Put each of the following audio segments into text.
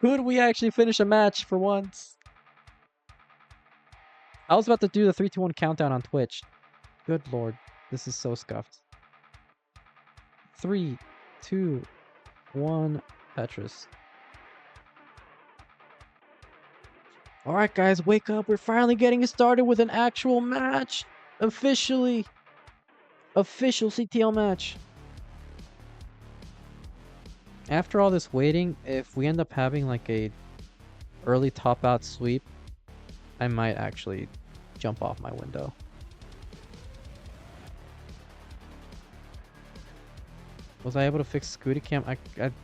Could we actually finish a match for once? I was about to do the 3, 2, 1 countdown on Twitch. Good lord, this is so scuffed. 3, 2, 1, Tetris. Alright guys, wake up. We're finally getting started with an actual match. Officially. Official CTL match. After all this waiting, if we end up having like a early top out sweep, I might actually jump off my window. Was I able to fix Scooty Cam? I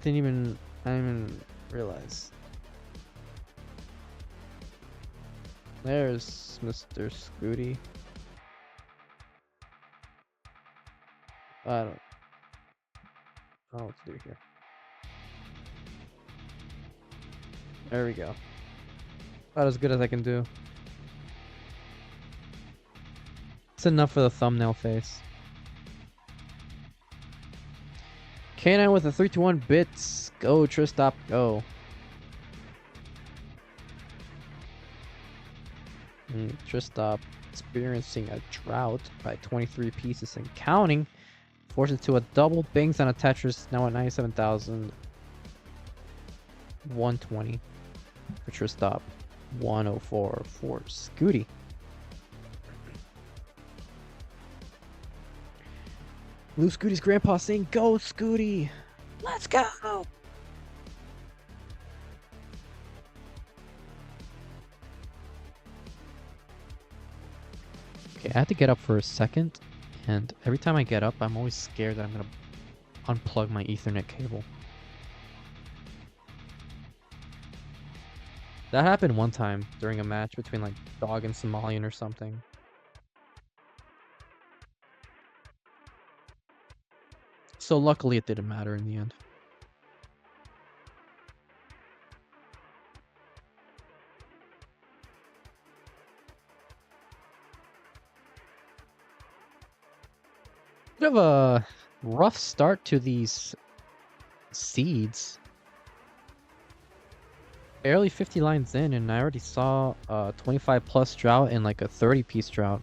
didn't even realize. There's Mr. Scooty. I don't know what to do here. There we go. About as good as I can do. It's enough for the thumbnail face. K9 with a 3, 2, 1 bits. Go, Tristop, go. Tristop experiencing a drought by 23 pieces and counting. Forces to a double bangs on a Tetris, now at 97,120 for Tristop. 104 for Scooty. Blue Scooty's grandpa saying, "Go, Scooty! Let's go!" Okay, I had to get up for a second, and every time I get up, I'm always scared that I'm gonna unplug my Ethernet cable. That happened one time during a match between like Dog and Somalian or something. So luckily it didn't matter in the end. Bit of a rough start to these seeds. Barely 50 lines in, and I already saw a 25 plus drought and like a 30 piece drought.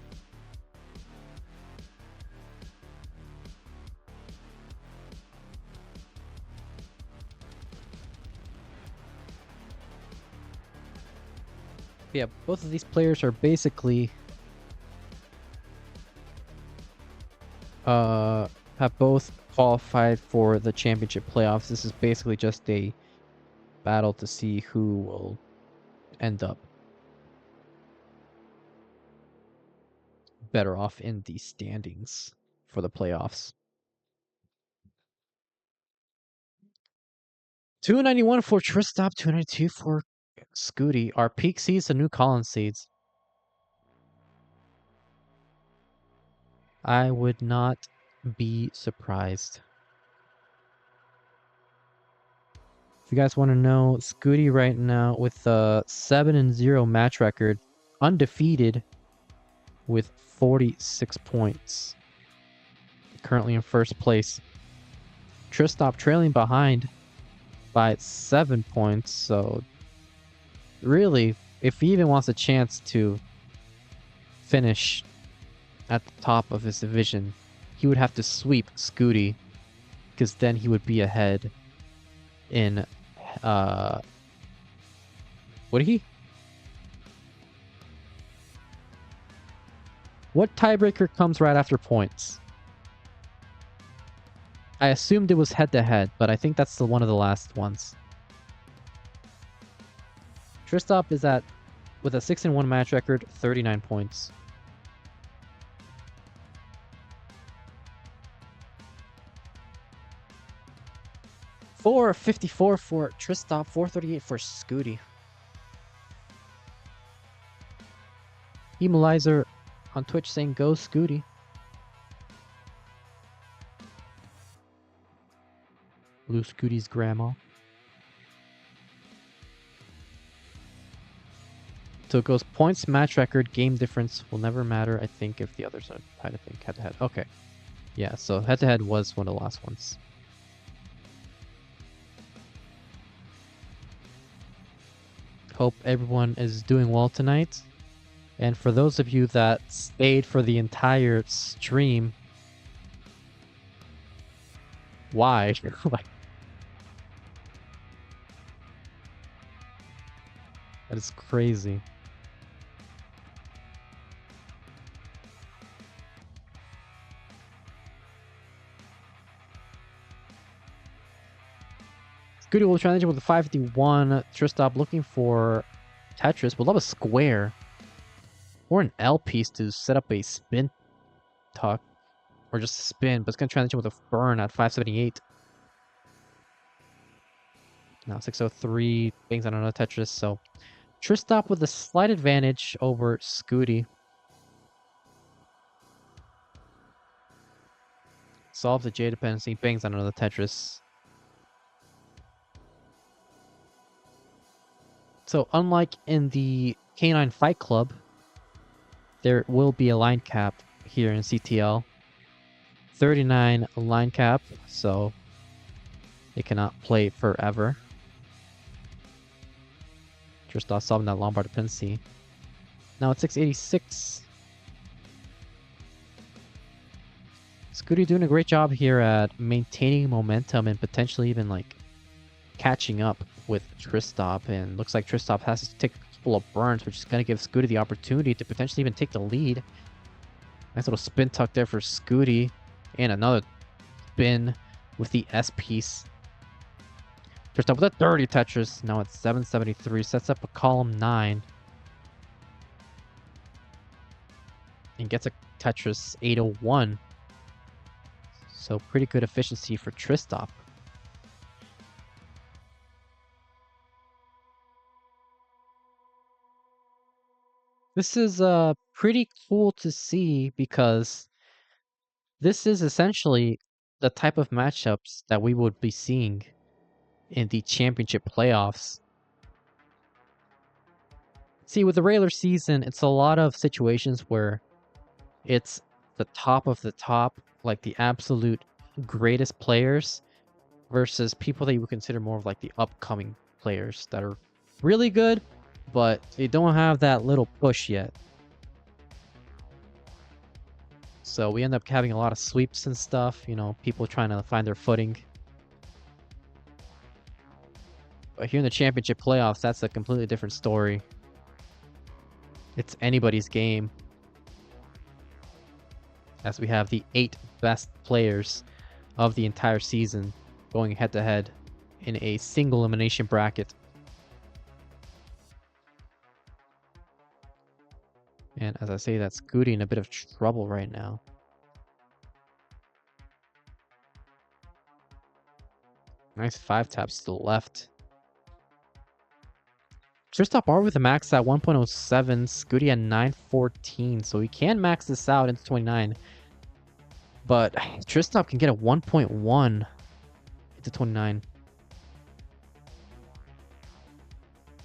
Yeah, both of these players are basically have both qualified for the championship playoffs. This is basically just a battle to see who will end up better off in the standings for the playoffs. 291 for Tristop, 292 for Scooty. Our peak seeds, the new Collins seeds. I would not be surprised. If you guys want to know, Scooty right now with a 7-0 match record, undefeated with 46 points. Currently in first place. Tristop trailing behind by 7 points, so really, if he even wants a chance to finish at the top of his division, he would have to sweep Scooty, because then he would be ahead in would he? What tiebreaker comes right after points? I assumed it was head-to-head, but I think that's one of the last ones. Tristop is at, with a 6-1 match record, 39 points. $454 for Tristop, $438 for Scooty. Hemalizer on Twitch saying, "Go Scooty." Blue Scooty's grandma. So it goes points, match record, game difference will never matter, I think, if the others are head-to-head. Okay. Yeah, so head-to-head was one of the last ones. Hope everyone is doing well tonight. And for those of you that stayed for the entire stream, why? That is crazy. Scooty will transition with the 551 Tristop looking for Tetris. We'll love a square or an L piece to set up a spin tuck or just a spin, but it's going to transition with a burn at 578. Now 603 bangs on another Tetris, so Tristop with a slight advantage over Scooty. Solves the J dependency, bangs on another Tetris. So unlike in the K9 Fight Club, there will be a line cap here in CTL. 39 line cap, so it cannot play forever. Tristop solving that Lombard dependency. Now it's 686. Scooty doing a great job here at maintaining momentum and potentially even like catching up with Tristop, and looks like Tristop has to take a couple of burns, which is going to give Scooty the opportunity to potentially even take the lead. Nice little spin tuck there for Scooty, and another spin with the S piece. Tristop with a 30 Tetris. Now it's 773, sets up a column 9. And gets a Tetris 801. So pretty good efficiency for Tristop. This is pretty cool to see because this is essentially the type of matchups that we would be seeing in the championship playoffs. See, with the regular season, it's a lot of situations where it's the top of the top, like the absolute greatest players, versus people that you would consider more of like the upcoming players that are really good, but they don't have that little push yet. So we end up having a lot of sweeps and stuff, you know, people trying to find their footing. But here in the championship playoffs, that's a completely different story. It's anybody's game, as we have the 8 best players of the entire season going head to head in a single elimination bracket. And as I say, that's Scooty in a bit of trouble right now. Nice 5 taps to the left. Tristop are with a max at 1.07, Scooty at 914, so he can max this out into 29. But Tristop can get a 1.1 into 29.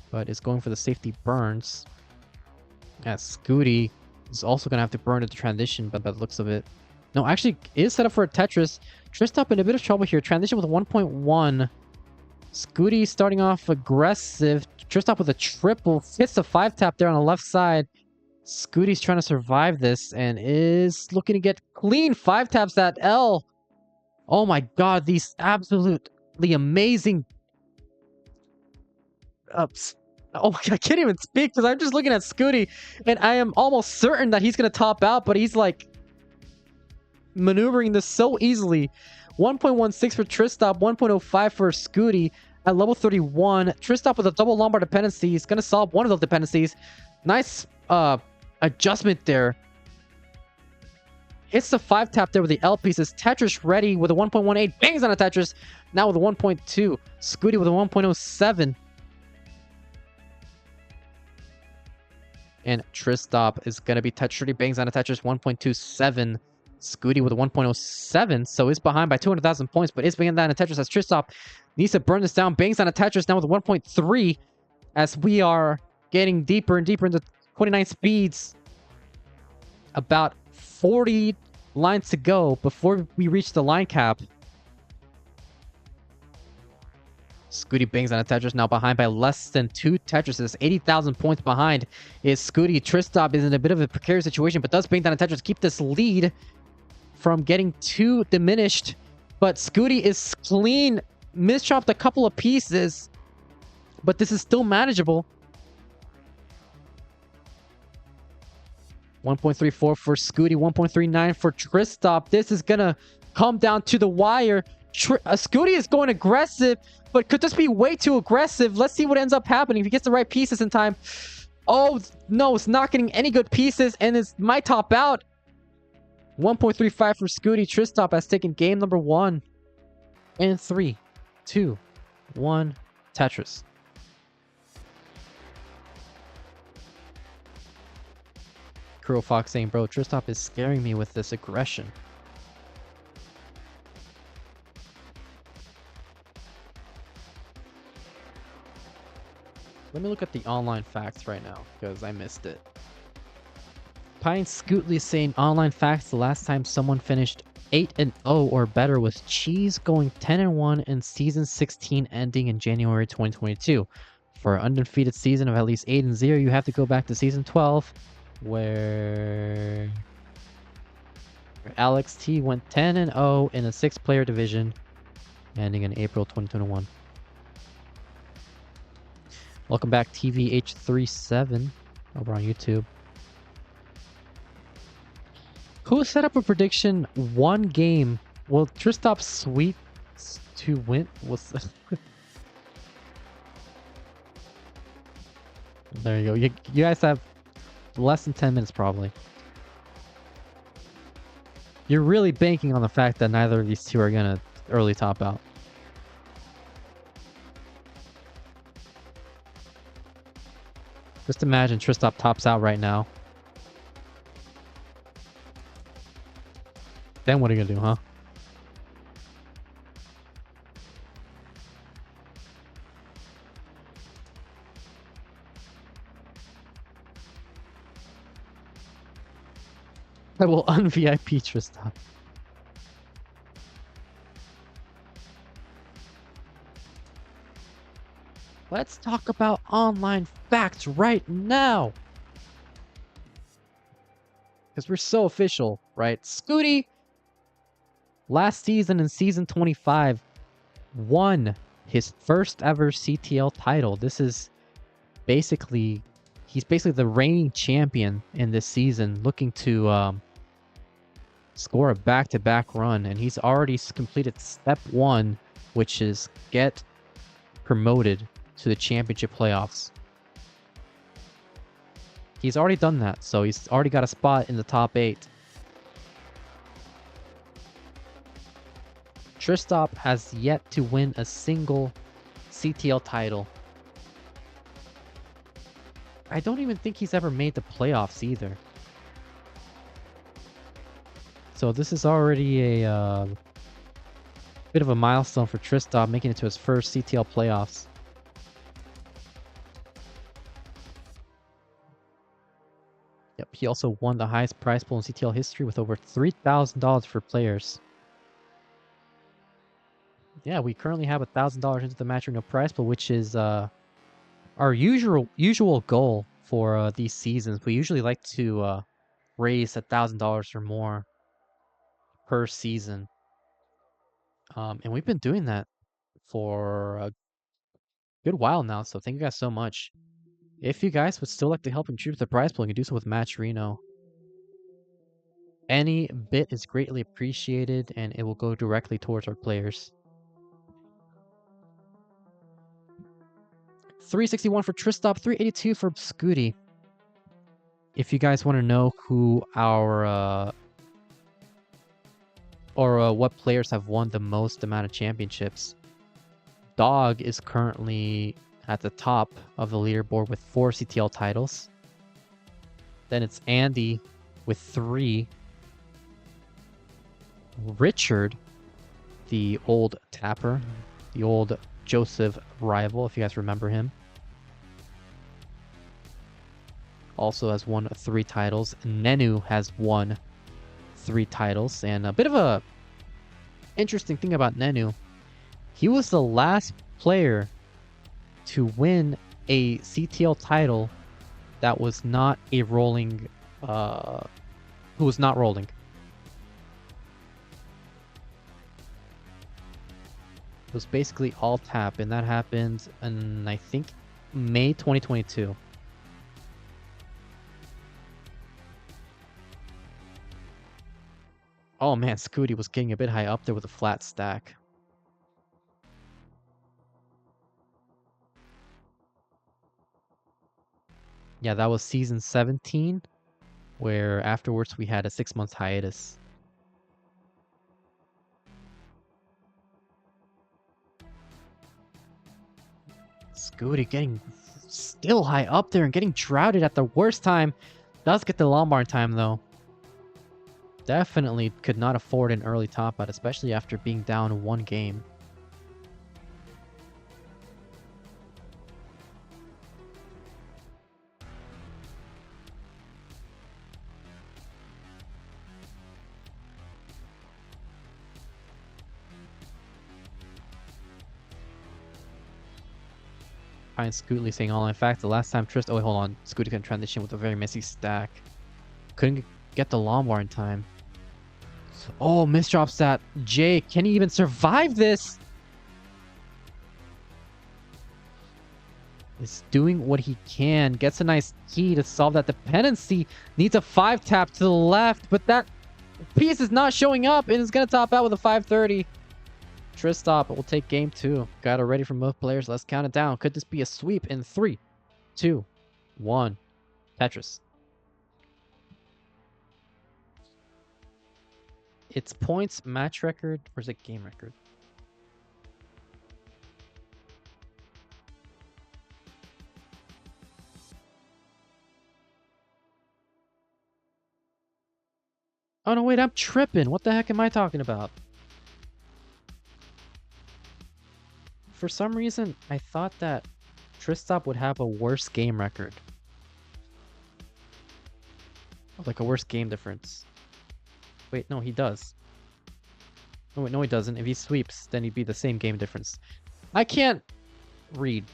But it's going for the safety burns. As Scooty is also going to have to burn at the transition, but by the looks of it. No, actually is set up for a Tetris. Tristop in a bit of trouble here. Transition with a 1.1. Scooty starting off aggressive. Tristop with a triple. Hits the 5 tap there on the left side. Scooty's trying to survive this and is looking to get clean 5 taps at L. Oh my god, these absolutely amazing... Oh, I can't even speak because I'm just looking at Scooty and I am almost certain that he's going to top out, but he's like maneuvering this so easily. 1.16 for Tristop, 1.05 for Scooty at level 31. Tristop with a double Lombard dependency. He's going to solve one of those dependencies. Nice adjustment there. Hits the 5 tap there with the L pieces. Tetris ready with a 1.18. Bangs on a Tetris. Now with a 1.2. Scooty with a 1.07. And Tristop is going to be Tetris ready. Bangs on a Tetris 1.27. Scooty with a 1.07. So he's behind by 200,000 points, but is banging down a Tetris as Tristop needs to burn this down. Bangs on a Tetris now with a 1.3 as we are getting deeper and deeper into 29 speeds. About 40 lines to go before we reach the line cap. Scooty bangs on a Tetris, now behind by less than 2 Tetrises. 80,000 points behind is Scooty. Tristop is in a bit of a precarious situation, but does bang down a Tetris, keep this lead from getting too diminished. But Scooty is clean. Mischopped a couple of pieces, but this is still manageable. 1.34 for Scooty, 1.39 for Tristop. This is gonna come down to the wire. Scooty is going aggressive, but could this be way too aggressive? Let's see what ends up happening if he gets the right pieces in time. Oh, no, it's not getting any good pieces, and it might top out. 1.35 for Scooty. Tristop has taken game number 1. And 3, 2, 1, Tetris. Kuro Fox saying, bro, Tristop is scaring me with this aggression. Let me look at the online facts right now, because I missed it. Pine Scuti saying, online facts, the last time someone finished 8-0 or better was Cheese going 10-1 in season 16 ending in January 2022. For an undefeated season of at least 8-0, you have to go back to season 12, where Alex T went 10-0 in a 6-player division, ending in April 2021. Welcome back, TVH37 over on YouTube. Who set up a prediction? One game. Will Tristop sweep to win? Was there you go. You guys have less than 10 minutes probably. You're really banking on the fact that neither of these two are gonna early top out. Just imagine Tristop tops out right now. Then what are you gonna do, huh? I will un-VIP Tristop. Let's talk about online facts right now. Because we're so official, right? Scooty, last season in season 25, won his first ever CTL title. This is basically, he's basically the reigning champion in this season, looking to score a back-to-back run. And he's already completed step 1, which is get promoted to the championship playoffs. He's already done that, so he's already got a spot in the top 8. Tristop has yet to win a single CTL title. I don't even think he's ever made the playoffs either. So this is already a bit of a milestone for Tristop, making it to his first CTL playoffs. Yep, he also won the highest prize pool in CTL history with over $3,000 for players. Yeah, we currently have $1,000 into the Match Arena prize pool, which is our usual goal for these seasons. We usually like to raise $1,000 or more per season, and we've been doing that for a good while now. So thank you guys so much. If you guys would still like to help contribute to the prize pool, you can do so with Match Reno. Any bit is greatly appreciated, and it will go directly towards our players. 361 for Tristop, 382 for Scooty. If you guys want to know who our what players have won the most amount of championships, Dog is currently at the top of the leaderboard with 4 CTL titles. Then it's Andy with 3. Richard, the old tapper, the old Joseph rival, if you guys remember him, also has won 3 titles. Nenu has won 3 titles. And a bit of a interesting thing about Nenu, he was the last player to win a CTL title that was not a rolling, who was not rolling. It was basically all tap, and that happened in, I think, May 2022. Oh man, Scooty was getting a bit high up there with a flat stack. Yeah, that was season 17, where afterwards we had a 6-month hiatus. Scooty getting still high up there and getting droughted at the worst time. Does get the Lombard time though. Definitely could not afford an early top out, especially after being down 1 game. Find Scooty saying all. In fact, the last time Tristo. Oh wait, hold on. Scooty can transition with a very messy stack. Couldn't get the Lombard in time. Oh, misdrops that. Jay, can he even survive this? Is doing what he can. Gets a nice key to solve that dependency. Needs a 5-tap to the left, but that piece is not showing up and is going to top out with a 530. Tristop will take game 2. Got it ready from both players. Let's count it down. Could this be a sweep in 3, 2, 1? Tetris. It's points, match record, or is it game record? Oh no, wait, I'm tripping. What the heck am I talking about? For some reason, I thought that Tristop would have a worse game record. Like a worse game difference. Wait, no, he does. Oh, wait, no, he doesn't. If he sweeps, then he'd be the same game difference. I can't read.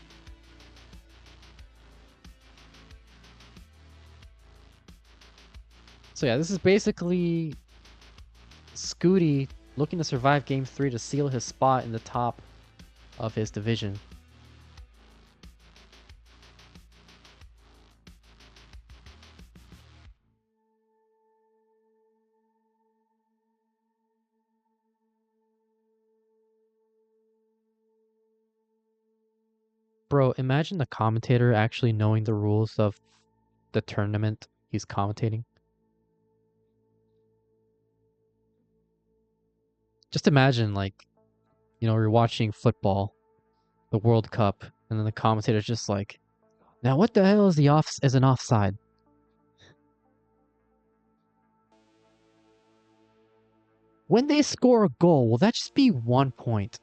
So yeah, this is basically Scooty looking to survive game 3 to seal his spot in the top of his division. Bro, imagine the commentator actually knowing the rules of the tournament he's commentating. Just imagine, like, you know, you're watching football, the World Cup, and then the commentator's just like, now what the hell is an offside? When they score a goal, will that just be 1 point?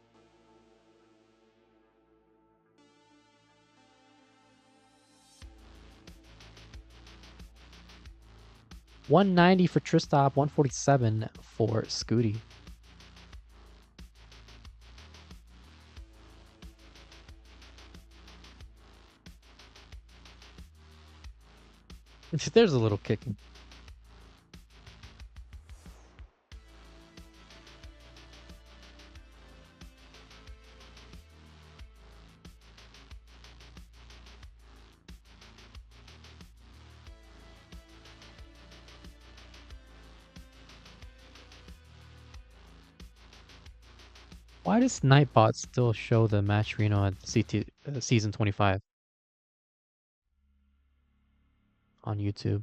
$190 for Tristop, $147 for Scooty. There's a little kicking. Why does Nightbot still show the match Reno at CT season 25 on YouTube?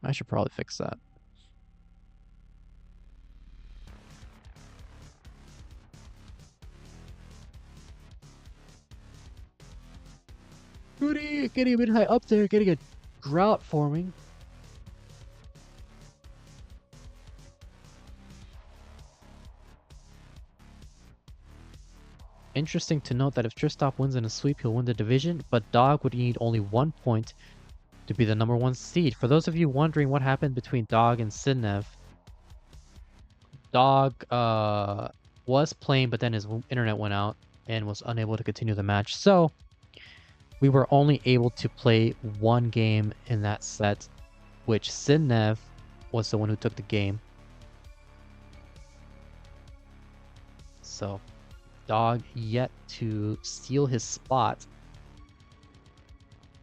I should probably fix that. Scooty getting a bit high up there, getting a drought forming. Interesting to note that if Tristop wins in a sweep, he'll win the division, but Dog would need only 1 point to be the #1 seed. For those of you wondering what happened between Dog and Sidnev, Dog was playing, but then his internet went out. and was unable to continue the match. So we were only able to play one game in that set, which Sidnev was the one who took the game. So Dog yet to steal his spot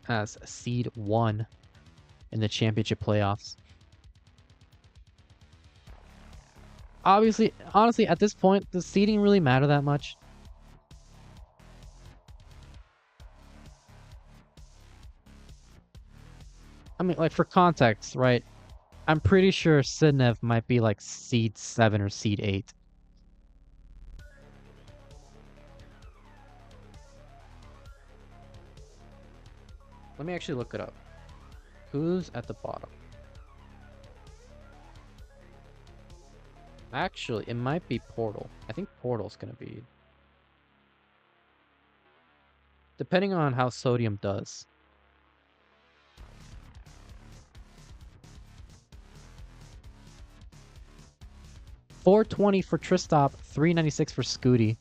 as seed 1 in the championship playoffs. Obviously, honestly, at this point, does seeding really matter that much? I mean, like, for context, right? I'm pretty sure Sidnev might be like seed 7 or seed 8. Let me actually look it up. Who's at the bottom? Actually, it might be Portal. I think Portal's gonna be... depending on how Sodium does. $420 for Tristop, $396 for Scooty.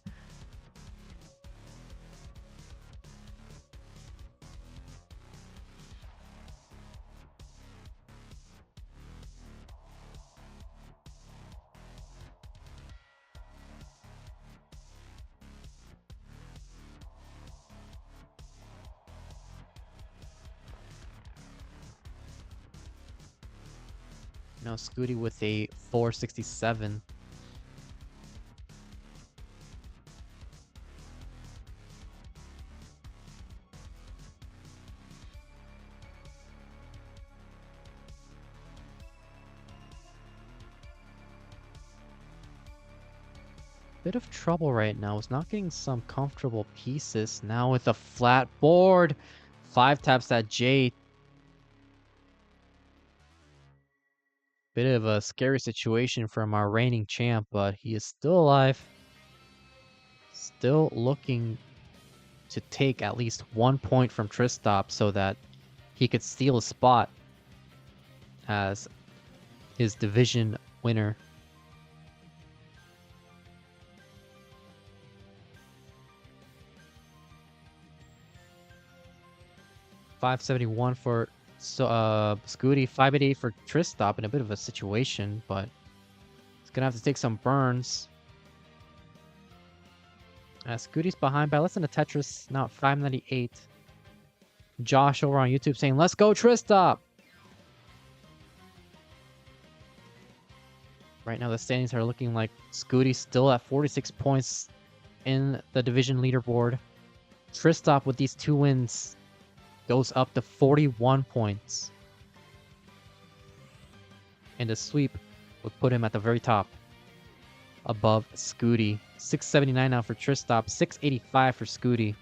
Now Scooty with a 467. Bit of trouble right now. Is not getting some comfortable pieces. Now with a flat board. 5 taps that J. Bit of a scary situation from our reigning champ, but he is still alive. Still looking to take at least 1 point from Tristop so that he could steal a spot as his division winner. $571 for Scuti, 588 for Tristop in a bit of a situation, but he's gonna have to take some burns. Scooty's behind by less than a Tetris, now at 598. Josh over on YouTube saying, "Let's go, Tristop!" Right now, the standings are looking like Scooty still at 46 points in the division leaderboard. Tristop with these 2 wins goes up to 41 points. And a sweep would put him at the very top above Scooty. 679 now for Tristop, 685 for Scooty.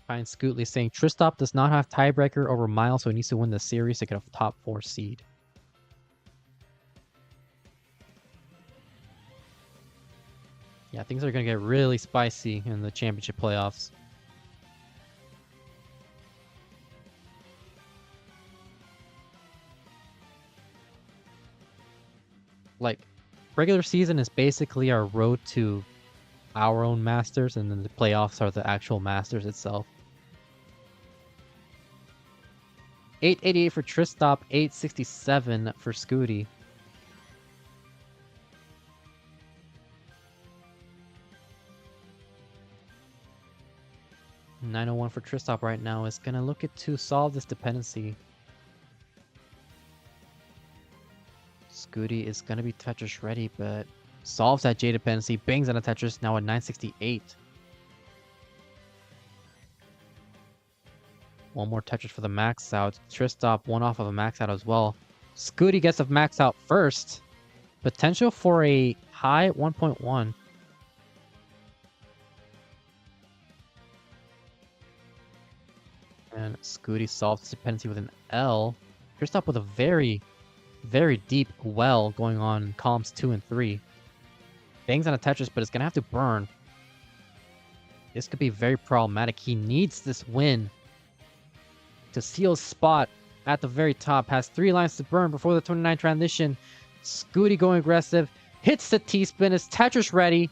Find Scootley saying Tristop does not have tiebreaker over Miles, so he needs to win the series to get a top 4 seed. Yeah, things are going to get really spicy in the championship playoffs. Like, regular season is basically our road to our own Masters, and then the playoffs are the actual Masters itself. 888 for Tristop, 867 for Scooty. $901 for Tristop right now is gonna look at to solve this dependency. Scooty is gonna be Tetris ready, but solves that J dependency, bangs on a Tetris, now at 968. One more Tetris for the max out. Tristop one off of a max out as well. Scooty gets a max out first. Potential for a high 1.1. And Scooty solves this dependency with an L. Tristop with a very very deep well going on in columns 2 and 3. Bangs on a Tetris, but it's going to have to burn. This could be very problematic. He needs this win to seal his spot at the very top. Has 3 lines to burn before the 29 transition. Scooty going aggressive. Hits the T-spin. Is Tetris ready?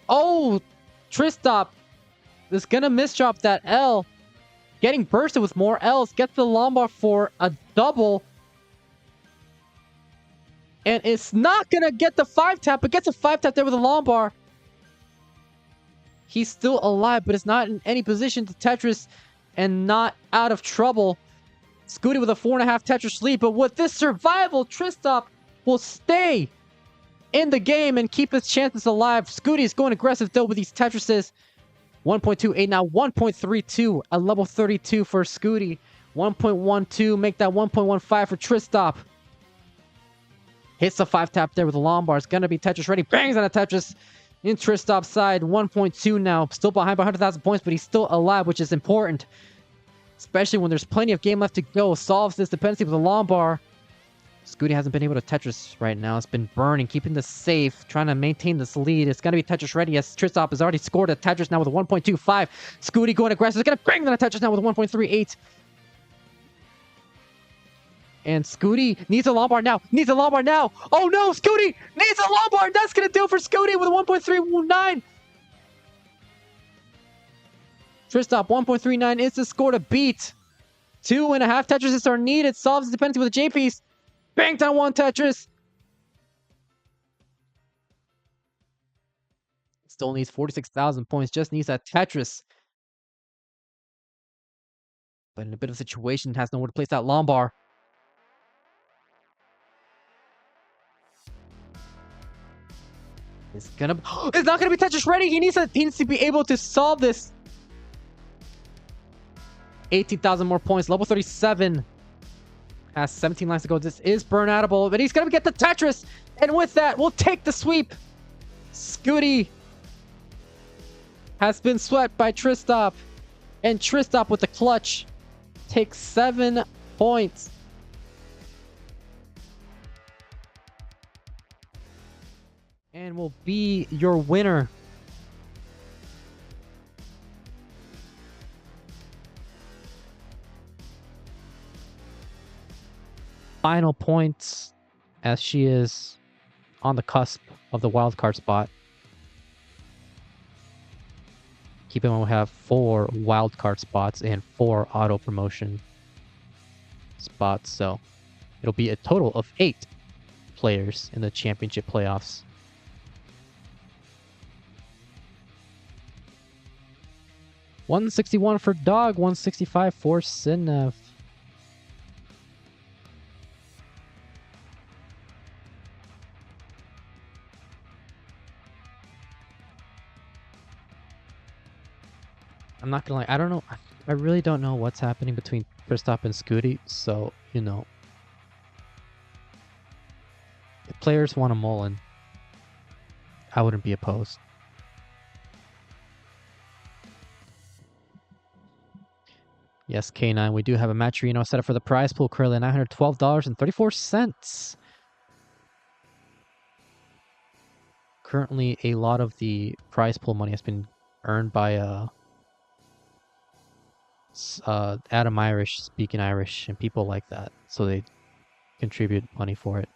Oh! Tristop is going to misdrop that L. Getting bursted with more Ls. Gets the Lombard for a double. And it's not going to get the 5-tap, but gets a 5-tap there with a Lombard. He's still alive, but is not in any position to Tetris and not out of trouble. Scooty with a 4.5 Tetris lead, but with this survival, Tristop will stay in the game and keep his chances alive. Scooty is going aggressive though with these Tetrises. 1.28 now, 1.32 at level 32 for Scooty. 1.12, make that 1.15 for Tristop. Hits the 5-tap there with the Lombard. It's going to be Tetris ready. Bangs on a Tetris in Tristop's side. 1.2 now. Still behind by 100,000 points, but he's still alive, which is important. Especially when there's plenty of game left to go. Solves this dependency with a Lombard. Scooty hasn't been able to Tetris right now. It's been burning, keeping this safe, trying to maintain this lead. It's going to be Tetris ready as Tristop has already scored a Tetris now with a 1.25. Scooty going aggressive. It's going to bring on a Tetris now with a 1.38. And Scooty needs a Lombard now. Needs a Lombard now. Oh no, Scooty needs a Lombard. That's going to do it for Scooty with a 1.39. Tristop 1.39 is the score to beat. 2.5 Tetrises are needed. Solves the dependency with a J-piece. Banked on 1 Tetris. Still needs 46,000 points. Just needs that Tetris. But in a bit of a situation, has nowhere to place that Lombard. It's not gonna be Tetris ready. He needs to be able to solve this. 18,000 more points. Level 37 has 17 lines to go. This is burnoutable, but he's gonna get the Tetris, and with that, we'll take the sweep. Scooty has been swept by Tristop, and Tristop with the clutch takes 7 points. And will be your winner. Final points as she is on the cusp of the wildcard spot. Keep in mind we have 4 wildcard spots and 4 auto promotion spots, so it'll be a total of 8 players in the championship playoffs. $161 for Dog, $165 for Sinnev. I'm not gonna lie, I don't know. I really don't know what's happening between Tristop and Scooty, so, you know. If players want a Mullen, I wouldn't be opposed. Yes, K9, we do have a match arena set up for the prize pool currently at $912.34. Currently, a lot of the prize pool money has been earned by Adam Irish, Speaking Irish, and people like that. So they contribute money for it.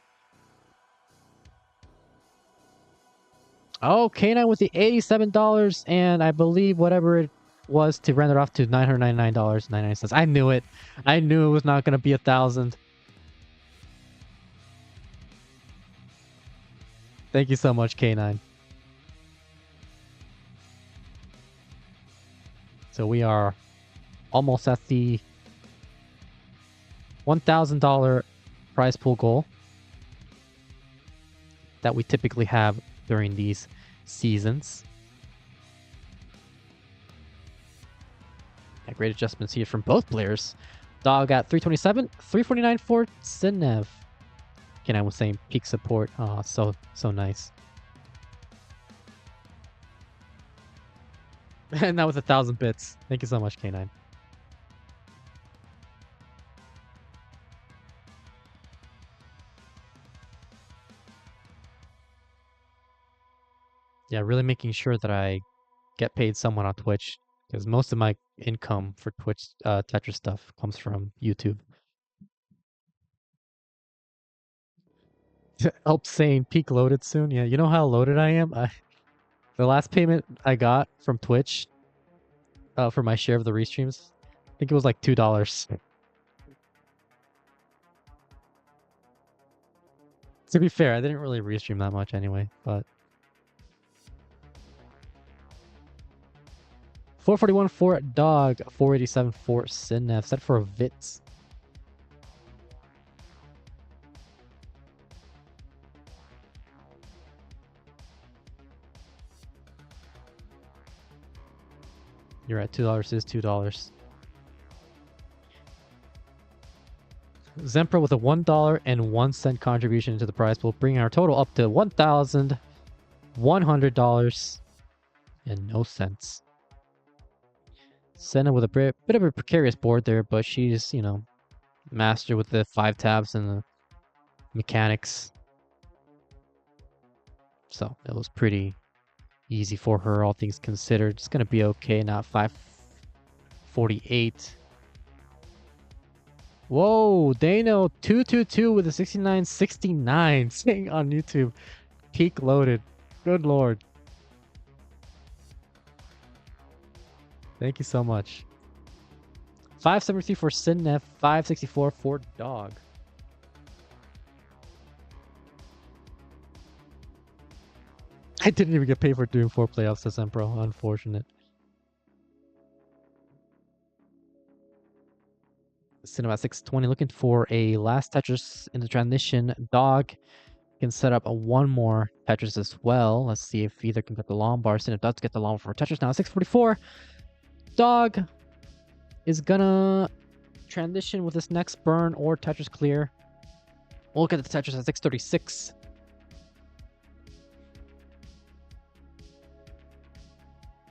Oh, K9 with the $87, and I believe whatever it was to render off to $999.99. I knew it. I knew it was not going to be 1,000. Thank you so much, K9. So we are almost at the $1,000 prize pool goal that we typically have during these seasons. Yeah, great adjustments here from both players. Dog at 327, 349 for Sinnev. Again, I was saying peak support. Oh, so nice. And that was 1,000 bits. Thank you so much, K9. Yeah, really making sure that I get paid somewhat on Twitch, because most of my income for Twitch Tetris stuff comes from YouTube. Help saying peak loaded soon. Yeah, you know how loaded I am? The last payment I got from Twitch for my share of the restreams, I think it was like $2. To be fair, I didn't really restream that much anyway, but 441 for Dog, 487 for Sinef, set for a Vitz. You're at $2 is $2. Zempra with a $1.01 contribution into the prize pool, bringing our total up to $1,100 and no cents. Senna with a bit of a precarious board there, but she's, you know, master with the 5 tabs and the mechanics. So it was pretty easy for her, all things considered. It's going to be okay. Now 548. Whoa, Dano 222 with a 6969 saying on YouTube. Peak loaded. Good lord. Thank you so much. 573 for Sinef, 564 for Dog. I didn't even get paid for doing 4 playoffs this Empro. Unfortunate. Cinema 620 looking for a last Tetris in the transition. Dog can set up a one more Tetris as well. Let's see if either can get the long bar. Cinema does get the long bar for Tetris now. 644. Dog is gonna transition with this next burn or Tetris clear. We'll look at the Tetris at 636.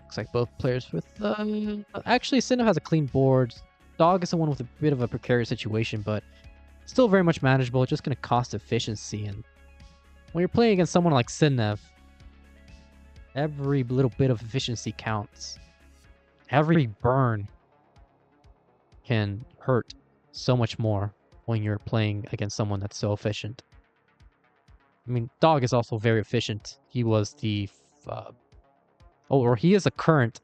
Looks like both players with... actually, Cinema has a clean board. Dog is the one with a bit of a precarious situation, but still very much manageable. Just going to cost efficiency. And when you're playing against someone like Sinnev, every little bit of efficiency counts. Every burn can hurt so much more when you're playing against someone that's so efficient. I mean, Dog is also very efficient. He was the... he is a current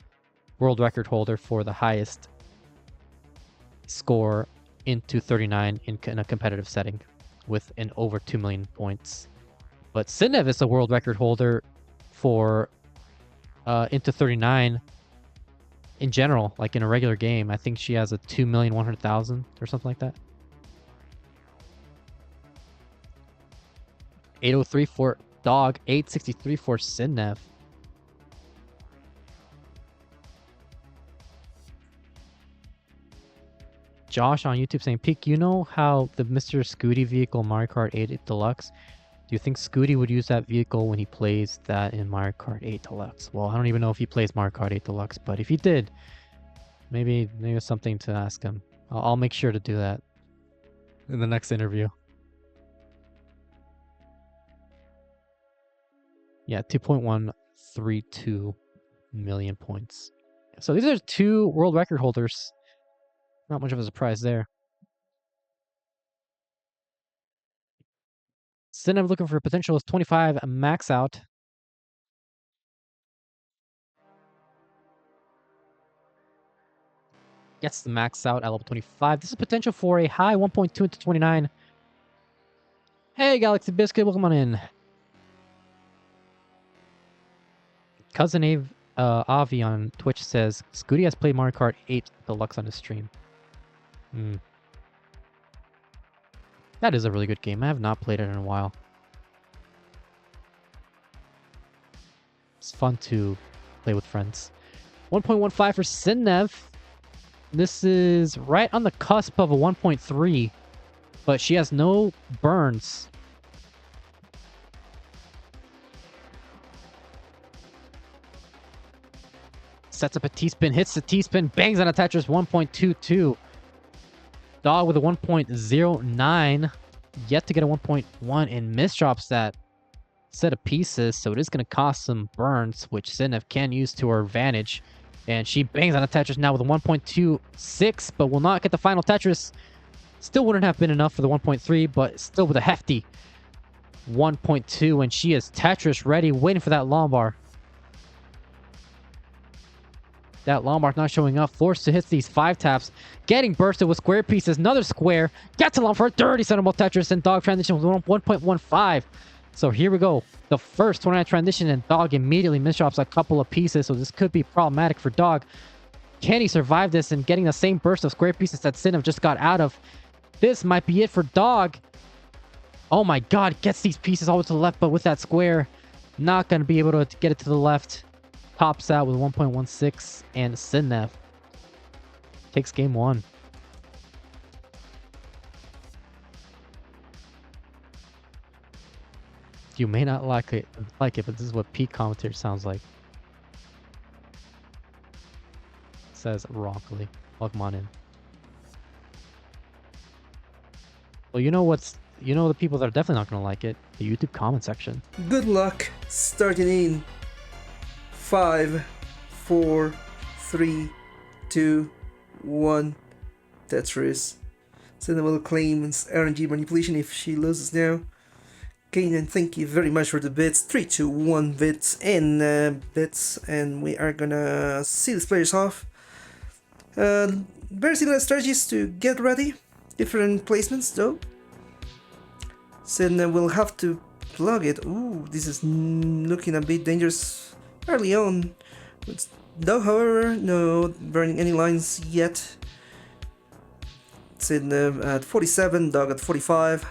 world record holder for the highest score into 39 in a competitive setting with an over 2 million points. But Sinnev is a world record holder for into 39 in general, like in a regular game. I think she has a 2,100,000 or something like that. 803 for Dog, 863 for Sinnev. Josh on YouTube saying, Peek, you know how the Mr. Scooty vehicle Mario Kart 8 Deluxe? Do you think Scooty would use that vehicle when he plays that in Mario Kart 8 Deluxe? Well, I don't even know if he plays Mario Kart 8 Deluxe, but if he did, maybe it's something to ask him. I'll make sure to do that in the next interview. Yeah, 2.132 million points. So these are 2 world record holders. Not much of a surprise there. Sinnev looking for a potential is 25 max out. Gets the max out at level 25. This is potential for a high 1.2 into 29. Hey, Galaxy Biscuit, welcome on in. Cousin Avi on Twitch says, Scooty has played Mario Kart 8 Deluxe on his stream. That is a really good game. I have not played it in a while. It's fun to play with friends. 1.15 for Sinnev. This is right on the cusp of a 1.3, but she has no burns. Sets up a T-spin, hits the T-spin, bangs on a Tetris, 1.22. Dog with a 1.09. Yet to get a 1.1 and misdrops that. set of pieces, so it is going to cost some burns, which Sidnev can use to her advantage. And she bangs on a Tetris now with a 1.26, but will not get the final Tetris. Still wouldn't have been enough for the 1.3, but still with a hefty 1.2, and she is Tetris ready, waiting for that Lombard. That Lombard not showing up, forced to hit these 5 taps, getting bursted with square pieces. Another square, gets along for a 30 centimeter Tetris, and Dog transition with 1.15. So here we go. The first 29 transition, and Dog immediately misdrops a couple of pieces, so this could be problematic for Dog. Can he survive this and getting the same burst of square pieces that Sidnev just got out of? This might be it for Dog. Oh my god, gets these pieces all the way to the left, but with that square, not going to be able to get it to the left. Tops out with 1.16, and Sidnev takes game 1. You may not like it, but this is what peak commentator sounds like. Says Rockly. Welcome on in. Well, you know the people that are definitely not gonna like it? The YouTube comment section. Good luck starting in 5, 4, 3, 2, 1. Tetris. Sidnev will claim RNG manipulation if she loses now. Kanan, thank you very much for the bits. 3, 2, 1 bits and bits, and we are gonna see these players off. Very similar strategies to get ready. Different placements though. Sidnev will have to plug it. Ooh, this is looking a bit dangerous early on. Though, however, no burning any lines yet. Sidnev at 47, Dog at 45.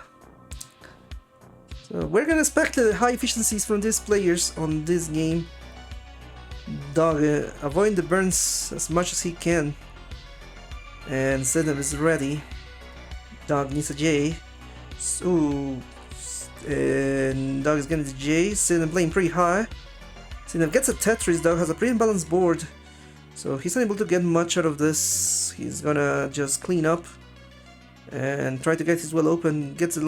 So we're gonna expect high efficiencies from these players on this game. Dog avoiding the burns as much as he can. And Sidnev is ready. Dog needs a J. So, and Dog is getting the J. Sidnev playing pretty high. Sidnev gets a Tetris. Dog has a pretty balanced board, so he's unable to get much out of this. He's gonna just clean up and try to get his well open. Gets it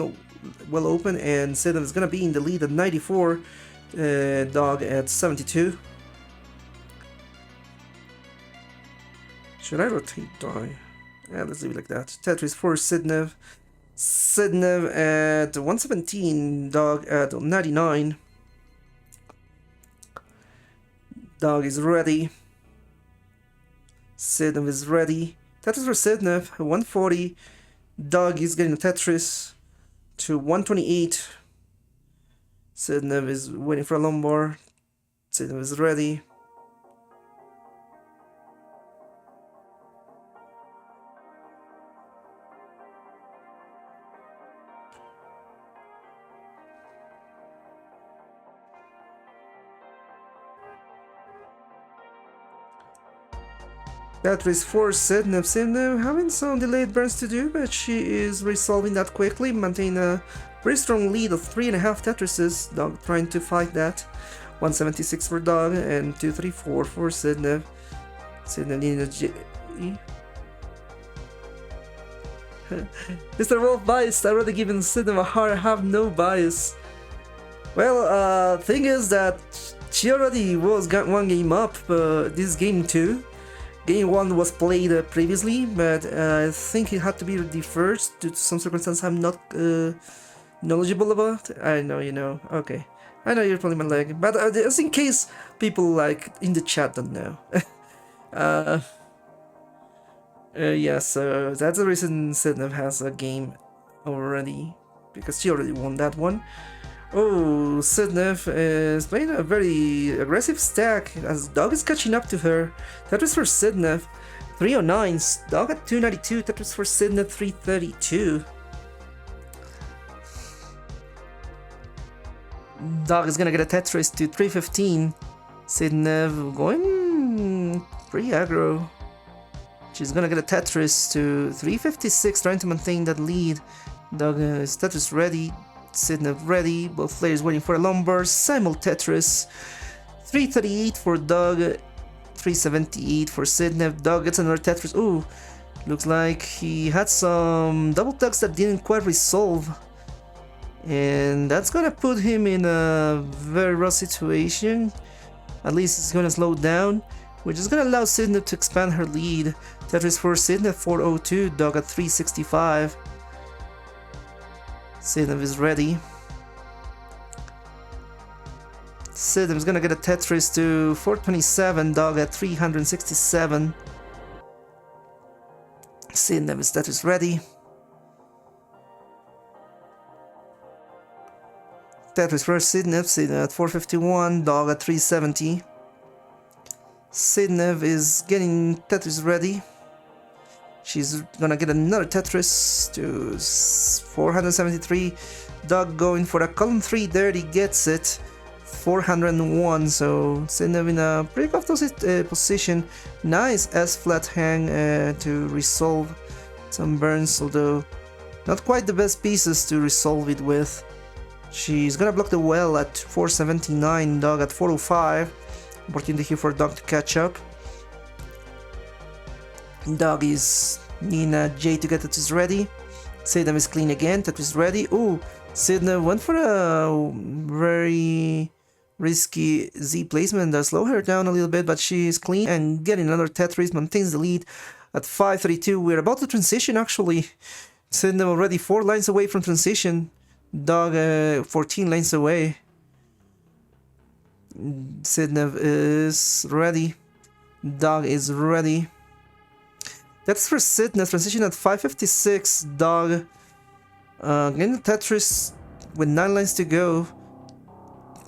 well open, and Sidnev is gonna be in the lead at 94. Dog at 72. Should I rotate die? Yeah, let's leave it like that. Tetris for Sidnev. Sidnev at 117. Dog at 99. Dog is ready. Sidnev is ready. Tetris for Sidnev. 140. Dog is getting a Tetris to 128. Sidnev is waiting for a Lombard. Sidnev is ready. Tetris for Sidnev. Sidnev having some delayed burns to do, but she is resolving that quickly, maintain a very strong lead of 3.5 Tetrises. Dog trying to fight that. 176 for Dog and 234 for Sidnev. Sidnev needing a J. Mr. Wolf biased. I already given Sidnev a heart. I have no bias. Well, thing is that she already got one game up, this game 2. Game 1 was played previously, but I think it had to be deferred due to some circumstance I'm not knowledgeable about. I know you know. Okay. I know you're pulling my leg, but just in case people like in the chat don't know. Yeah, so that's the reason Sidnev has a game already, because she already won that one. Oh, Sidnev is playing a very aggressive stack as Dog is catching up to her. Tetris for Sidnev, 309. Dog at 292. Tetris for Sidnev, 332. Dog is gonna get a Tetris to 315. Sidnev going pretty aggro. She's gonna get a Tetris to 356, trying to maintain that lead. Dog is Tetris ready. Sidnev ready, both players waiting for a Lombard. Simul Tetris. 338 for Dog, 378 for Sidnev. Dog gets another Tetris. Ooh, looks like he had some double tugs that didn't quite resolve. And that's gonna put him in a very rough situation. At least it's gonna slow down, which is gonna allow Sydney to expand her lead. Tetris for Sydney at 402, Dog at 365. Sydney is ready. Sydney is gonna get a Tetris to 427, Dog at 367. Sydney is Tetris ready. Tetris for Sydney at 451, Dog at 370. Sydney is getting Tetris ready. She's gonna get another Tetris to 473. Dog going for a column 3 dirty, gets it. 401, so Sydney in a pretty comfortable position. Nice S-flat hang to resolve some burns, although not quite the best pieces to resolve it with. She's gonna block the well at 479, Dog at 405. Opportunity here for Dog to catch up. Dog is needing a J to get Tetris ready. Sydney is clean again, Tetris ready. Ooh, Sydney went for a very risky Z placement that slowed her down a little bit, but she is clean and getting another Tetris, maintains the lead at 532. We're about to transition actually. Sydney already 4 lines away from transition. Dog 14 lines away. Sydney is ready. Dog is ready. That's for Sydney. Transition at 556. Dog getting the Tetris with 9 lines to go.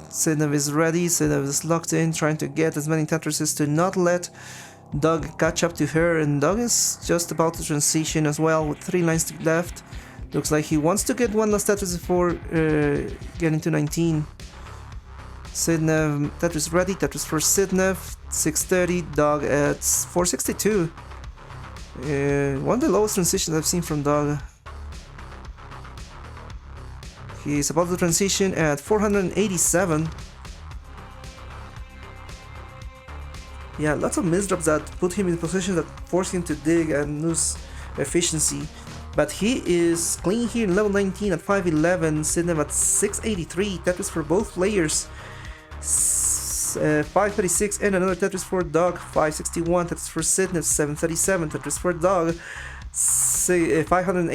Sydney is ready. Sydney is locked in, trying to get as many Tetrises to not let Dog catch up to her. And Dog is just about to transition as well with 3 lines left. Looks like he wants to get one last Tetris before getting to 19. Sydney, Tetris ready. Tetris for Sydney, 630. Dog at 462. One of the lowest transitions I've seen from Dog. He's about to transition at 487. Yeah, lots of misdrops that put him in a position that force him to dig and lose efficiency. But he is clean here in level 19 at 511, Sydney at 683, Tetris for both players, 536, and another Tetris for Dog, 561, Tetris for Sydney, 737, Tetris for Dog, 508.